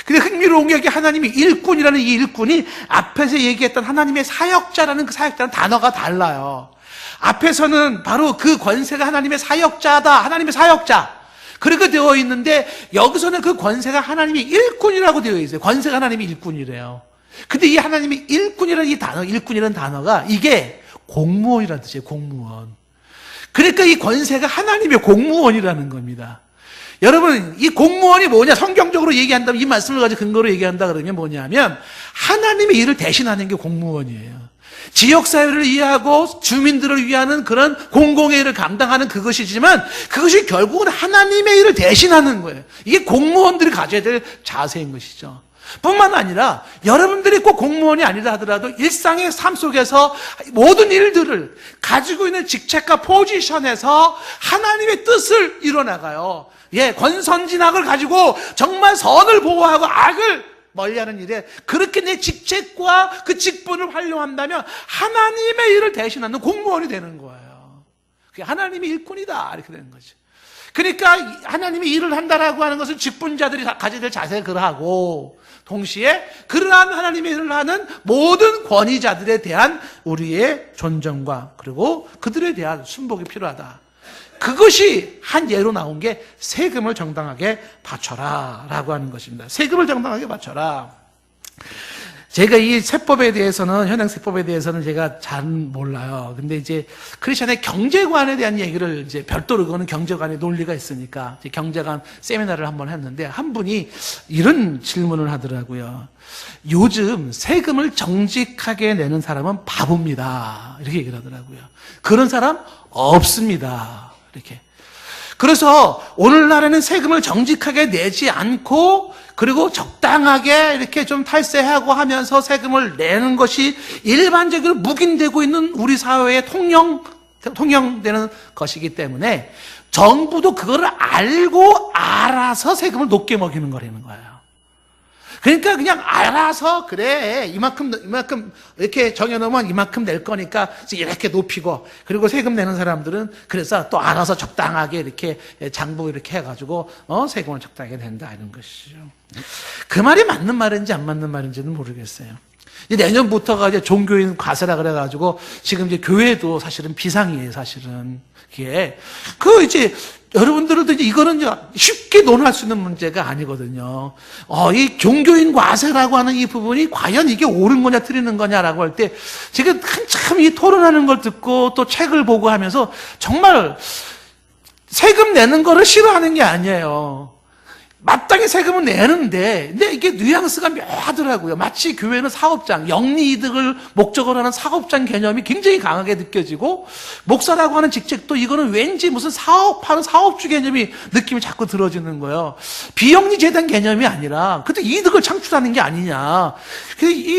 근데 흥미로운 게 하나님이 일꾼이라는 이 일꾼이 앞에서 얘기했던 하나님의 사역자라는 그 사역자는 단어가 달라요. 앞에서는 바로 그 권세가 하나님의 사역자다. 하나님의 사역자. 그렇게 되어 있는데 여기서는 그 권세가 하나님의 일꾼이라고 되어 있어요. 권세가 하나님의 일꾼이래요. 근데 이 하나님의 일꾼이라는 이 단어, 일꾼이라는 단어가 이게 공무원이라는 뜻이에요. 공무원. 그러니까 이 권세가 하나님의 공무원이라는 겁니다. 여러분, 이 공무원이 뭐냐? 성경적으로 얘기한다면, 이 말씀을 가지고 근거로 얘기한다 그러면 뭐냐면 하나님의 일을 대신하는 게 공무원이에요. 지역사회를 이해하고 주민들을 위하는 그런 공공의 일을 감당하는 그것이지만 그것이 결국은 하나님의 일을 대신하는 거예요. 이게 공무원들이 가져야 될 자세인 것이죠. 뿐만 아니라 여러분들이 꼭 공무원이 아니라 하더라도 일상의 삶 속에서 모든 일들을 가지고 있는 직책과 포지션에서 하나님의 뜻을 이뤄나가요. 권선진악을 가지고 정말 선을 보호하고 악을 멀리하는 일에 그렇게 내 직책과 그 직분을 활용한다면 하나님의 일을 대신하는 공무원이 되는 거예요. 그게 하나님의 일꾼이다, 이렇게 되는 거죠. 그러니까 하나님이 일을 한다라고 하는 것은 직분자들이 가져야 될 자세가 그러하고 동시에 그러한 하나님의 일을 하는 모든 권위자들에 대한 우리의 존중과 그리고 그들에 대한 순복이 필요하다. 그것이 한 예로 나온 게 세금을 정당하게 바쳐라 라고 하는 것입니다. 세금을 정당하게 바쳐라. 제가 이 세법에 대해서는, 현행세법에 대해서는 제가 잘 몰라요. 근데 이제 크리스천의 경제관에 대한 얘기를 이제 별도로, 그거는 경제관의 논리가 있으니까 이제 경제관 세미나를 한번 했는데 한 분이 이런 질문을 하더라고요. 요즘 세금을 정직하게 내는 사람은 바보입니다. 이렇게 얘기를 하더라고요. 그런 사람 없습니다. 이렇게. 그래서 오늘날에는 세금을 정직하게 내지 않고 그리고 적당하게 이렇게 좀 탈세하고 하면서 세금을 내는 것이 일반적으로 묵인되고 있는 우리 사회의 통용되는 것이기 때문에 정부도 그거를 알고 알아서 세금을 높게 먹이는 거라는 거예요. 그러니까 그냥 알아서 그래 이만큼 이렇게 정해놓으면 이만큼 낼 거니까 이렇게 높이고, 그리고 세금 내는 사람들은 그래서 또 알아서 적당하게 이렇게 장부 이렇게 해가지고 세금을 적당하게 낸다 이런 것이죠. 그 말이 맞는 말인지 안 맞는 말인지는 모르겠어요. 이제 내년부터가 이제 종교인 과세라 그래가지고 지금 이제 교회도 사실은 비상이에요. 사실은 이게 이제 여러분들도 이제 이거는 쉽게 논할 수 있는 문제가 아니거든요. 이 종교인 과세라고 하는 이 부분이 과연 이게 옳은 거냐 틀리는 거냐라고 할 때 제가 한참 이 토론하는 걸 듣고 또 책을 보고 하면서 정말 세금 내는 거를 싫어하는 게 아니에요. 마땅히 세금을 내는데, 근데 이게 뉘앙스가 묘하더라고요. 마치 교회는 사업장, 영리이득을 목적으로 하는 사업장 개념이 굉장히 강하게 느껴지고, 목사라고 하는 직책도 이거는 왠지 무슨 사업하는 사업주 개념이 느낌이 자꾸 들어지는 거예요. 비영리 재단 개념이 아니라, 그때 이득을 창출하는 게 아니냐.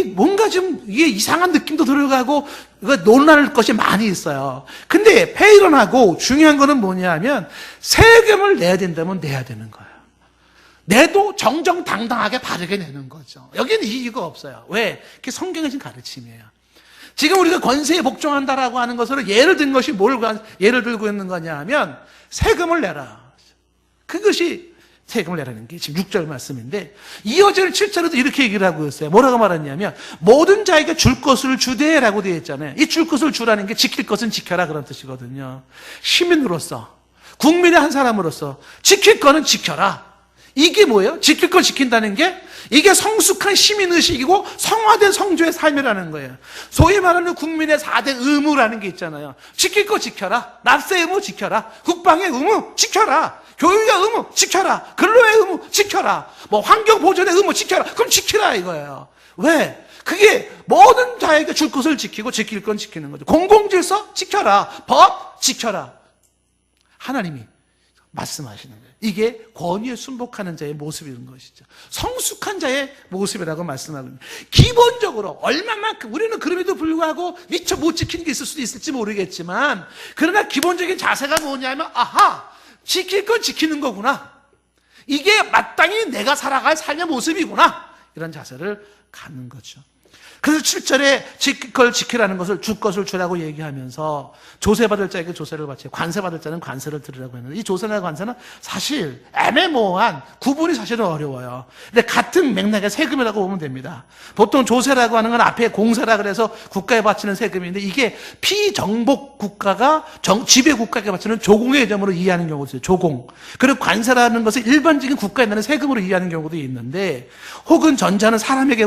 뭔가 좀 이게 이상한 느낌도 들어가고, 이거 논란할 것이 많이 있어요. 근데 회의론하고 중요한 거는 뭐냐 하면, 세금을 내야 된다면 내야 되는 거예요. 내도 정정당당하게 바르게 내는 거죠. 여기는 이유가 없어요. 왜? 그게 성경의 가르침이에요. 지금 우리가 권세에 복종한다라고 하는 것으로 예를 든 것이 예를 들고 있는 거냐 하면 세금을 내라. 그것이 세금을 내라는 게 지금 6절 말씀인데, 이어지는 7절에도 이렇게 얘기를 하고 있어요. 뭐라고 말했냐면 모든 자에게 줄 것을 주되라고 되어 있잖아요. 이 줄 것을 주라는 게 지킬 것은 지켜라 그런 뜻이거든요. 시민으로서, 국민의 한 사람으로서 지킬 거는 지켜라. 이게 뭐예요? 지킬 거 지킨다는 게 이게 성숙한 시민의식이고 성화된 성조의 삶이라는 거예요. 소위 말하는 국민의 4대 의무라는 게 있잖아요. 지킬 거 지켜라. 납세 의무 지켜라. 국방의 의무 지켜라. 교육의 의무 지켜라. 근로의 의무 지켜라. 환경 보존의 의무 지켜라. 그럼 지키라 이거예요. 왜? 그게 모든 자에게 줄 것을 지키고 지킬 건 지키는 거죠. 공공질서 지켜라. 법 지켜라. 하나님이 말씀하시는 거예요. 이게 권위에 순복하는 자의 모습인 것이죠. 성숙한 자의 모습이라고 말씀하고 있습니다. 기본적으로 얼마만큼 우리는 그럼에도 불구하고 미처 못 지키는 게 있을 수도 있을지 모르겠지만, 그러나 기본적인 자세가 뭐냐면 지킬 건 지키는 거구나. 이게 마땅히 내가 살아갈 삶의 모습이구나. 이런 자세를 갖는 거죠. 그래서 7절에 지킬 걸 지키라는 것을 줄 것을 주라고 얘기하면서 조세받을 자에게 조세를 바치고 관세받을 자는 관세를 들으라고 했는데, 이 조세나 관세는 사실 애매모호한 구분이 사실은 어려워요. 근데 같은 맥락의 세금이라고 보면 됩니다. 보통 조세라고 하는 건 앞에 공세라 그래서 국가에 바치는 세금인데, 이게 피정복 국가가 지배 국가에 바치는 조공의 개념으로 이해하는 경우도 있어요. 조공. 그리고 관세라는 것을 일반적인 국가에 내는 세금으로 이해하는 경우도 있는데, 혹은 전자는 사람에게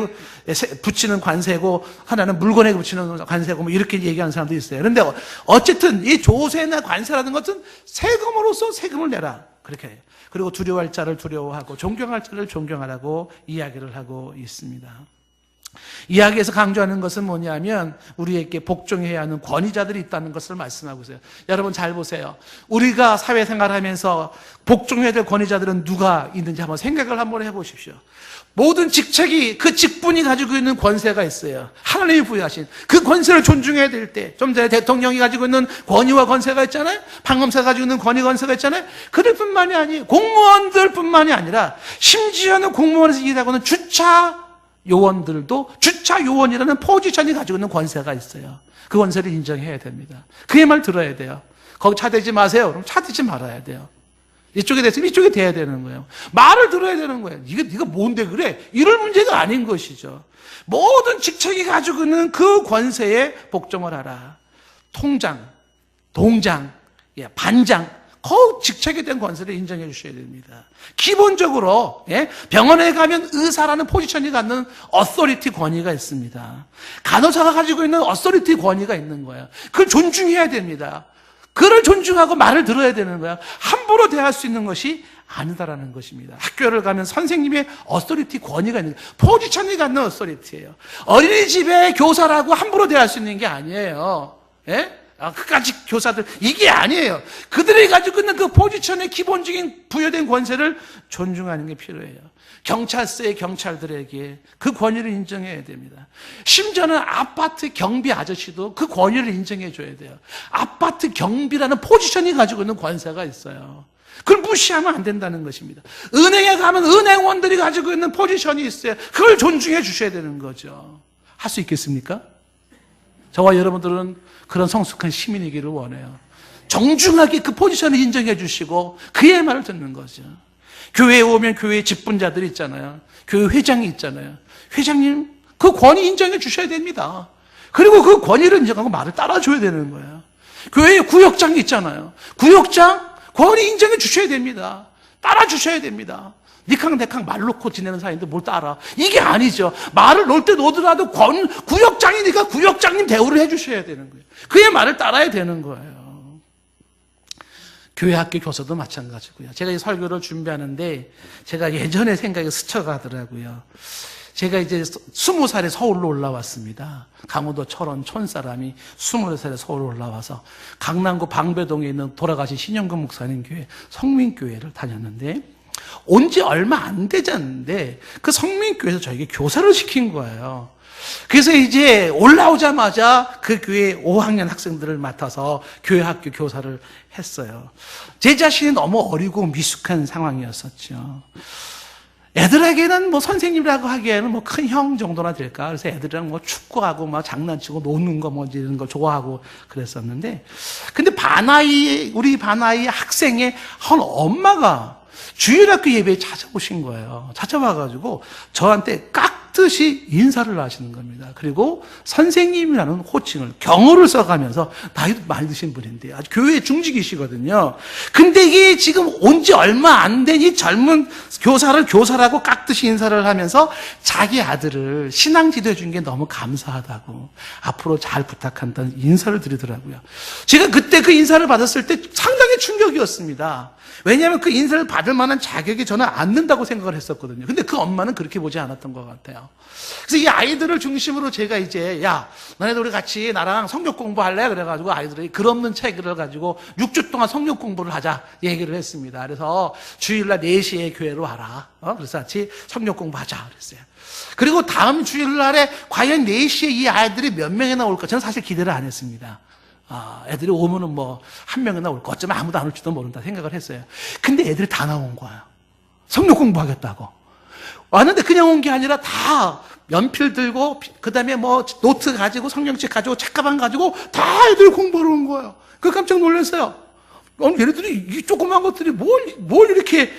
붙이는 관세고 하나는 물건에 붙이는 관세고 이렇게 얘기하는 사람도 있어요. 그런데 어쨌든 이 조세나 관세라는 것은 세금으로서 세금을 내라 그렇게 해요. 그리고 두려워할 자를 두려워하고 존경할 자를 존경하라고 이야기를 하고 있습니다. 이야기에서 강조하는 것은 뭐냐면 우리에게 복종해야 하는 권위자들이 있다는 것을 말씀하고 있어요. 여러분 잘 보세요. 우리가 사회생활하면서 복종해야 될 권위자들은 누가 있는지 한번 생각을 한번 해보십시오. 모든 직책이 그 직분이 가지고 있는 권세가 있어요. 하나님이 부여하신 그 권세를 존중해야 될 때, 좀 전에 대통령이 가지고 있는 권위와 권세가 있잖아요. 판검사가 가지고 있는 권위 권세가 있잖아요. 그들뿐만이 아니에요. 공무원들뿐만이 아니라 심지어는 공무원에서 일하고는 주차 요원들도 주차 요원이라는 포지션이 가지고 있는 권세가 있어요. 그 권세를 인정해야 됩니다. 그의 말 들어야 돼요. 거기 차 대지 마세요. 그럼 차 대지 말아야 돼요. 이쪽에 됐으면 이쪽에 돼야 되는 거예요. 말을 들어야 되는 거예요. 네가 뭔데 그래? 이럴 문제가 아닌 것이죠. 모든 직책이 가지고 있는 그 권세에 복종을 하라. 통장, 동장, 반장, 그 직책에 대한 권세를 인정해 주셔야 됩니다. 기본적으로 병원에 가면 의사라는 포지션이 갖는 어서리티 권위가 있습니다. 간호사가 가지고 있는 어서리티 권위가 있는 거예요. 그걸 존중해야 됩니다. 그를 존중하고 말을 들어야 되는 거야. 함부로 대할 수 있는 것이 아니다라는 것입니다. 학교를 가면 선생님의 어서리티 권위가 있는 거예요. 포지션이 갖는 어서리티예요. 어린이집의 교사라고 함부로 대할 수 있는 게 아니에요. 그까지 교사들 이게 아니에요. 그들이 가지고 있는 그 포지션의 기본적인 부여된 권세를 존중하는 게 필요해요. 경찰서의 경찰들에게 그 권위를 인정해야 됩니다. 심지어는 아파트 경비 아저씨도 그 권위를 인정해 줘야 돼요. 아파트 경비라는 포지션이 가지고 있는 권세가 있어요. 그걸 무시하면 안 된다는 것입니다. 은행에 가면 은행원들이 가지고 있는 포지션이 있어요. 그걸 존중해 주셔야 되는 거죠. 할 수 있겠습니까? 저와 여러분들은 그런 성숙한 시민이기를 원해요. 정중하게 그 포지션을 인정해 주시고 그의 말을 듣는 거죠. 교회에 오면 교회 직분자들이 있잖아요. 교회 회장이 있잖아요. 회장님 그 권위 인정해 주셔야 됩니다. 그리고 그 권위를 인정하고 말을 따라줘야 되는 거예요. 교회에 구역장이 있잖아요. 구역장 권위 인정해 주셔야 됩니다. 따라주셔야 됩니다. 니캉내캉 말 놓고 지내는 사이인데 뭘 따라. 이게 아니죠. 말을 놓을 때 놓더라도 구역장이니까 구역장님 대우를 해주셔야 되는 거예요. 그의 말을 따라야 되는 거예요. 교회 학교 교사도 마찬가지고요. 제가 이 설교를 준비하는데 제가 예전에 생각이 스쳐가더라고요. 제가 이제 20살에 서울로 올라왔습니다. 강원도 철원 촌사람이 20살에 서울로 올라와서 강남구 방배동에 있는 돌아가신 신영근 목사님 교회 성민교회를 다녔는데 온 지 얼마 안 되졌는데 그 성민교회에서 저에게 교사를 시킨 거예요. 그래서 이제 올라오자마자 그 교회 5학년 학생들을 맡아서 교회 학교 교사를 했어요. 제 자신이 너무 어리고 미숙한 상황이었었죠. 애들에게는 뭐 선생님이라고 하기에는 뭐 큰 형 정도나 될까. 그래서 애들이랑 뭐 축구하고 막 장난치고 노는 거 뭐 이런 거 좋아하고 그랬었는데, 근데 우리 반아이 학생의 한 엄마가 주일학교 예배에 찾아오신 거예요. 찾아와가지고 저한테 깍듯이 인사를 하시는 겁니다. 그리고 선생님이라는 호칭을 경어를 써가면서 나이도 많이 드신 분인데 아주 교회 중직이시거든요. 근데 이게 지금 온 지 얼마 안 된 이 젊은 교사를 교사라고 깍듯이 인사를 하면서 자기 아들을 신앙지도해 준 게 너무 감사하다고 앞으로 잘 부탁한다는 인사를 드리더라고요. 제가 그때 그 인사를 받았을 때 상당히 충격이었습니다. 왜냐하면 그 인사를 받을 만한 자격이 저는 안 된다고 생각을 했었거든요. 근데 그 엄마는 그렇게 보지 않았던 것 같아요. 그래서 이 아이들을 중심으로 제가 이제 야 너네들 우리 같이 나랑 성경 공부할래? 그래가지고 아이들이 글 없는 책을 가지고 6주 동안 성경 공부를 하자 얘기를 했습니다. 그래서 주일날 4시에 교회로 와라. 그래서 같이 성경 공부하자 그랬어요. 그리고 다음 주일날에 과연 4시에 이 아이들이 몇 명이나 올까? 저는 사실 기대를 안 했습니다. 애들이 오면은 뭐 한 명이나 올 거, 어쩌면 아무도 안 올지도 모른다 생각을 했어요. 근데 애들이 다 나온 거예요. 성경 공부하겠다고. 왔는데 그냥 온 게 아니라 다 연필 들고, 그 다음에 뭐 노트 가지고 성경책 가지고 책가방 가지고 다 애들이 공부하러 온 거예요. 그 깜짝 놀랐어요. 얘네들이 이 조그만 것들이 뭘 이렇게.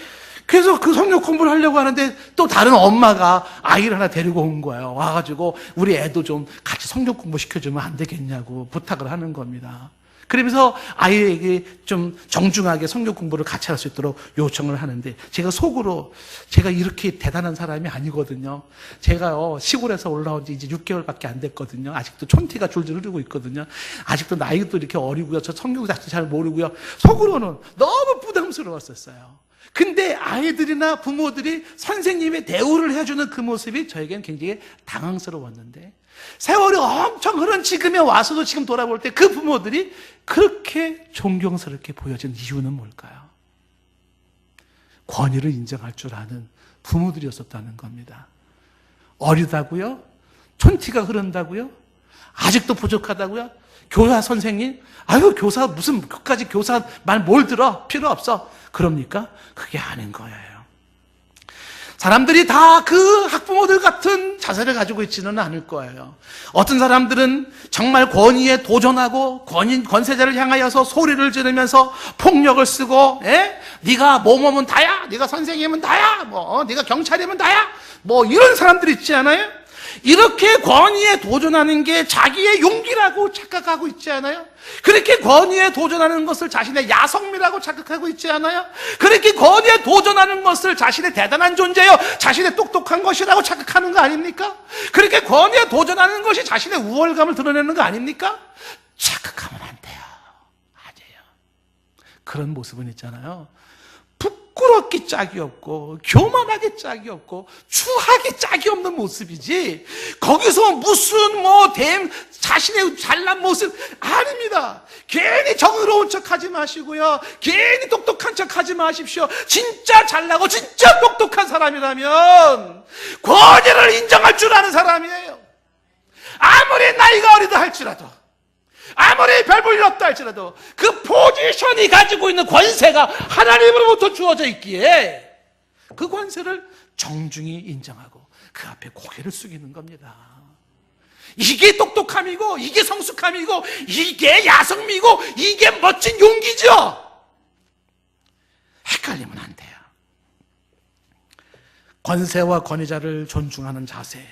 그래서 그 성경 공부를 하려고 하는데 또 다른 엄마가 아이를 하나 데리고 온 거예요. 와가지고 우리 애도 좀 같이 성경 공부 시켜주면 안 되겠냐고 부탁을 하는 겁니다. 그러면서 아이에게 좀 정중하게 성경 공부를 같이 할 수 있도록 요청을 하는데 제가 속으로 제가 이렇게 대단한 사람이 아니거든요. 제가 시골에서 올라온 지 이제 6개월밖에 안 됐거든요. 아직도 촌티가 줄줄 흐르고 있거든요. 아직도 나이도 이렇게 어리고요. 저 성경 자체도 잘 모르고요. 속으로는 너무 부담스러웠었어요. 근데 아이들이나 부모들이 선생님의 대우를 해주는 그 모습이 저에게는 굉장히 당황스러웠는데 세월이 엄청 흐른 지금에 와서도 지금 돌아볼 때 그 부모들이 그렇게 존경스럽게 보여진 이유는 뭘까요? 권위를 인정할 줄 아는 부모들이었었다는 겁니다. 어리다고요? 촌티가 흐른다고요? 아직도 부족하다고요? 교사 선생님? 아유 교사 무슨 끝까지 교사 말 뭘 들어? 필요 없어. 그럽니까? 그게 아닌 거예요. 사람들이 다 그 학부모들 같은 자세를 가지고 있지는 않을 거예요. 어떤 사람들은 정말 권위에 도전하고 권세자를 향하여서 소리를 지르면서 폭력을 쓰고, 네가 뭐뭐면 다야, 네가 선생님은 다야, 네가 경찰이면 다야, 이런 사람들이 있지 않아요? 이렇게 권위에 도전하는 게 자기의 용기라고 착각하고 있지 않아요? 그렇게 권위에 도전하는 것을 자신의 야성미라고 착각하고 있지 않아요? 그렇게 권위에 도전하는 것을 자신의 대단한 존재요, 자신의 똑똑한 것이라고 착각하는 거 아닙니까? 그렇게 권위에 도전하는 것이 자신의 우월감을 드러내는 거 아닙니까? 착각하면 안 돼요. 아니에요. 그런 모습은 있잖아요. 부끄럽기 짝이 없고 교만하기 짝이 없고 추하기 짝이 없는 모습이지, 거기서 무슨 자신의 잘난 모습 아닙니다. 괜히 정의로운 척하지 마시고요, 괜히 똑똑한 척하지 마십시오. 진짜 잘나고 진짜 똑똑한 사람이라면 권위를 인정할 줄 아는 사람이에요. 아무리 나이가 어리다 할지라도, 아무리 별 볼 일 없다 할지라도 그 포지션이 가지고 있는 권세가 하나님으로부터 주어져 있기에 그 권세를 정중히 인정하고 그 앞에 고개를 숙이는 겁니다. 이게 똑똑함이고 이게 성숙함이고 이게 야성미고 이게 멋진 용기죠. 헷갈리면 안 돼요. 권세와 권위자를 존중하는 자세,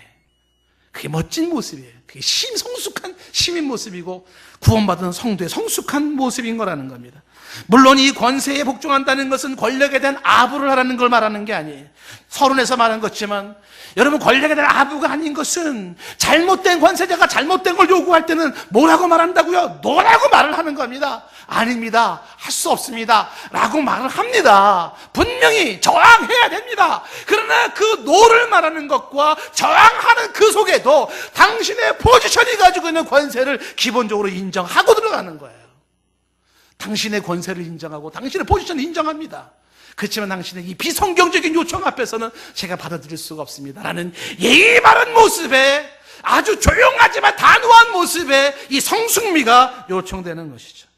그게 멋진 모습이에요. 그게 성숙한 시민 모습이고 구원받은 성도의 성숙한 모습인 거라는 겁니다. 물론 이 권세에 복종한다는 것은 권력에 대한 아부를 하라는 걸 말하는 게 아니에요. 서론에서 말한 것지만 여러분, 권력에 대한 아부가 아닌 것은 잘못된 권세자가 잘못된 걸 요구할 때는 뭐라고 말한다고요? 노라고 말을 하는 겁니다. 아닙니다, 할 수 없습니다 라고 말을 합니다. 분명히 저항해야 됩니다. 그러나 그 노를 말하는 것과 저항하는 그 속에도 당신의 포지션이 가지고 있는 권세를 기본적으로 인정하고 들어가는 거예요. 당신의 권세를 인정하고 당신의 포지션을 인정합니다. 그렇지만 당신의 이 비성경적인 요청 앞에서는 제가 받아들일 수가 없습니다 라는 예의 바른 모습에, 아주 조용하지만 단호한 모습에 이 성숙미가 요청되는 것이죠.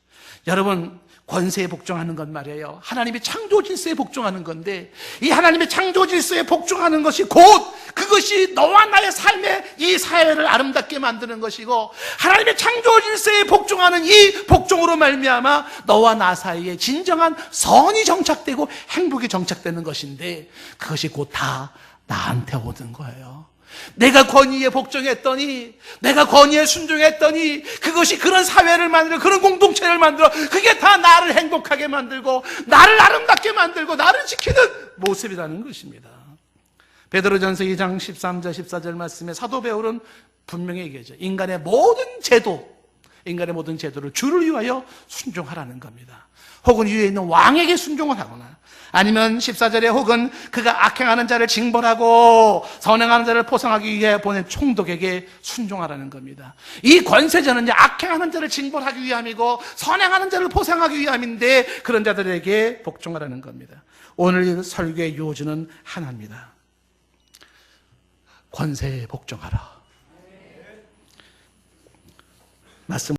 여러분, 권세에 복종하는 건 말이에요, 하나님의 창조 질서에 복종하는 건데, 이 하나님의 창조 질서에 복종하는 것이 곧 그것이 너와 나의 삶의 이 사회를 아름답게 만드는 것이고, 하나님의 창조 질서에 복종하는 이 복종으로 말미암아 너와 나 사이에 진정한 선이 정착되고 행복이 정착되는 것인데, 그것이 곧 다 나한테 오는 거예요. 내가 권위에 복종했더니, 내가 권위에 순종했더니 그것이 그런 사회를 만들고 그런 공동체를 만들어 그게 다 나를 행복하게 만들고 나를 아름답게 만들고 나를 지키는 모습이라는 것입니다. 베드로전서 2장 13절 14절 말씀에 사도 바울은 분명히 얘기하죠. 인간의 모든 제도를 주를 위하여 순종하라는 겁니다. 혹은 위에 있는 왕에게 순종을 하거나, 아니면 14절에 혹은 그가 악행하는 자를 징벌하고 선행하는 자를 포상하기 위해 보낸 총독에게 순종하라는 겁니다. 이 권세자는 이제 악행하는 자를 징벌하기 위함이고 선행하는 자를 포상하기 위함인데, 그런 자들에게 복종하라는 겁니다. 오늘 설교의 요지는 하나입니다. 권세에 복종하라. 말씀